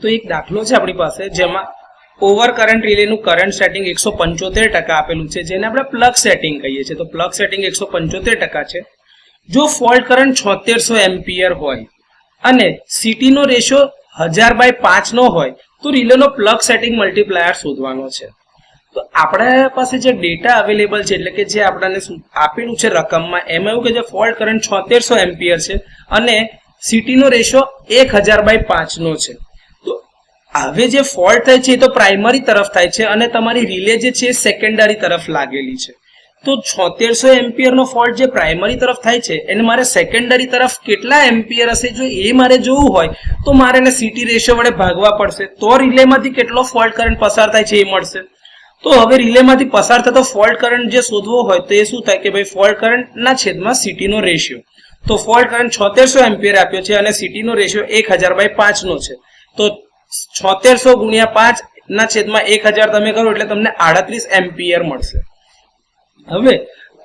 તો એક દાખલો છે આપણી પાસે જેમાં ઓવર કરંટ રિલેનું કરંટ સેટિંગ 175% આપેલું છે, જેને આપણે પ્લગ સેટિંગ કહીએ છીએ. તો પ્લગ સેટિંગ 175% છે. જો ફોલ્ટ કરંટ 7600 એમ્પિયર હોય અને CT નો રેશિયો 1000/5 નો હોય તો રિલેનો પ્લગ સેટિંગ મલ્ટીપ્લાયર શોધવાનો છે. તો આપણા પાસે જે ડેટા અવેલેબલ છે, એટલે કે જે આપણને આપેલું છે રકમમાં, એમાં એવું કે જે ફોલ્ટ કરંટ 7600 એમ્પિયર છે અને CT નો રેશિયો 1000/5 નો છે. તો હવે જે ફોલ્ટ થાય છે એ તો પ્રાઇમરી તરફ થાય છે અને તમારી રિલે જે છે એ સેકન્ડરી તરફ લાગેલી છે. તો 7600 એમ્પિયર નો ફોલ્ટ જે પ્રાઇમરી તરફ થાય છે એને મારે સેકન્ડરી તરફ કેટલા એમ્પિયર હશે જો એ મારે જોવું હોય તો મારે એને CT રેશિયો વડે ભાગવા પડશે, તો રિલેમાંથી કેટલો ફોલ્ટ કરંટ પસાર થાય છે એ મળશે. તો હવે રિલેમાંથી પસાર થતો ફોલ્ટ કરંટ જે શોધવો હોય તો એ શું થાય કે ભાઈ ફોલ્ટ કરંટના છેદમાં CT નો રેશિયો. તો ફોલ્ટ કરંટ 7600 એમ્પિયર આપ્યો છે અને CT નો રેશિયો 1000/5 નો છે. તો 7600 × 5 ના છેદમાં 1000 તમે કરો એટલે તમને 38 એમ્પિયર મળશે. હવે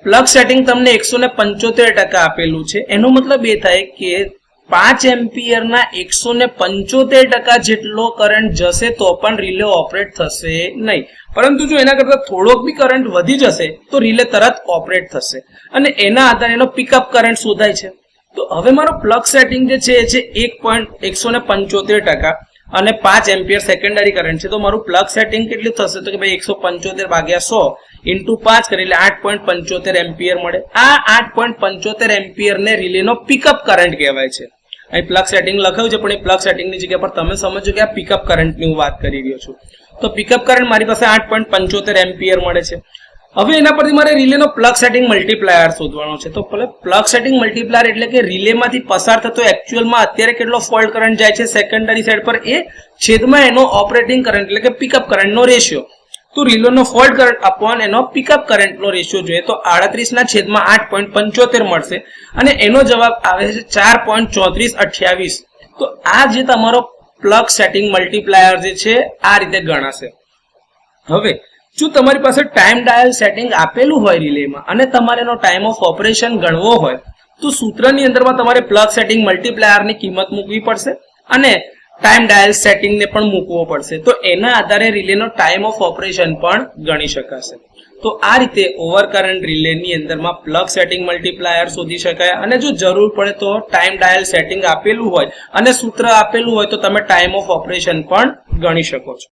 પ્લગ સેટિંગ તમને 175% આપેલું છે, એનો મતલબ એ થાય કે 5 એમ્પિયરના 175% જેટલો કરંટ જશે તો પણ રિલે ઓપરેટ થશે નહીં. પરંતુ જો એના કરતા થોડોક બી કરંટ વધી જશે તો રિલે તરત ઓપરેટ થશે અને એના આધારે એનો પિકઅપ કરંટ શોધાય છે. તો હવે મારો પ્લગ સેટિંગ જે છે એ છે 1.175% અને 5 એમ્પિયર સેકન્ડરી કરંટ છે. તો મારું પ્લગ સેટિંગ કેટલું થશે તો કે ભાઈ 175/100 × 5 કરી એટલે 8.75 એમ્પિયર મળે. આ 8.75 એમ્પિયર ને રિલેનો પિકઅપ કરંટ કહેવાય છે. અહીં પ્લગ સેટિંગ લખાયું છે પણ એ પ્લગ સેટિંગની જગ્યા પર તમે સમજો કે આ પિકઅપ કરંટની હું વાત કરી રહ્યો છું. તો પિકઅપ કરંટ મારી પાસે 8.75 એમ્પિયર મળે છે. હવે એના પરથી મારે રિલેનો પ્લગ સેટિંગ મલ્ટીપ્લાયર શોધવાનો છે. તો પ્લગ સેટિંગ મલ્ટીપ્લાયર એટલે કે રિલેમાંથી પસાર થતો એકચ્યુઅલમાં અત્યારે કેટલો ફોલ્ટ કરંટ જાય છે સેકન્ડરી સાઈડ પર એ છેદમાં એનો ઓપરેટિંગ કરંટ એટલે કે પિકઅપ કરંટનો રેશિયો. તો રિલેનો ફોલ્ટ કરંટ અપોન એનો પિકઅપ કરંટનો રેશિયો જોઈએ તો 38/8.75 મળશે અને એનો જવાબ આવે છે 4.3428. તો આ જે તમારો પ્લગ સેટિંગ મલ્ટીપ્લાયર જે છે આ રીતે ગણાશે. હવે જો તમારી પાસે ટાઈમ ડાયલ સેટિંગ આપેલું હોય રિલેમાં અને તમારે એનો ટાઈમ ઓફ ઓપરેશન ગણવો હોય તો સૂત્રની અંદરમાં તમારે પ્લગ સેટિંગ મલ્ટીપ્લાયરની કિંમત મૂકવી પડશે અને ટાઈમ ડાયલ સેટિંગને પણ મૂકવો પડશે. તો એના આધારે રિલેનો ટાઈમ ઓફ ઓપરેશન પણ ગણી શકાશે. તો આ રીતે ઓવર કરંટ રિલેની અંદરમાં પ્લગ સેટિંગ મલ્ટીપ્લાયર શોધી શકાય અને જો જરૂર પડે તો ટાઈમ ડાયલ સેટિંગ આપેલું હોય અને સૂત્ર આપેલું હોય તો તમે ટાઈમ ઓફ ઓપરેશન પણ ગણી શકો છો.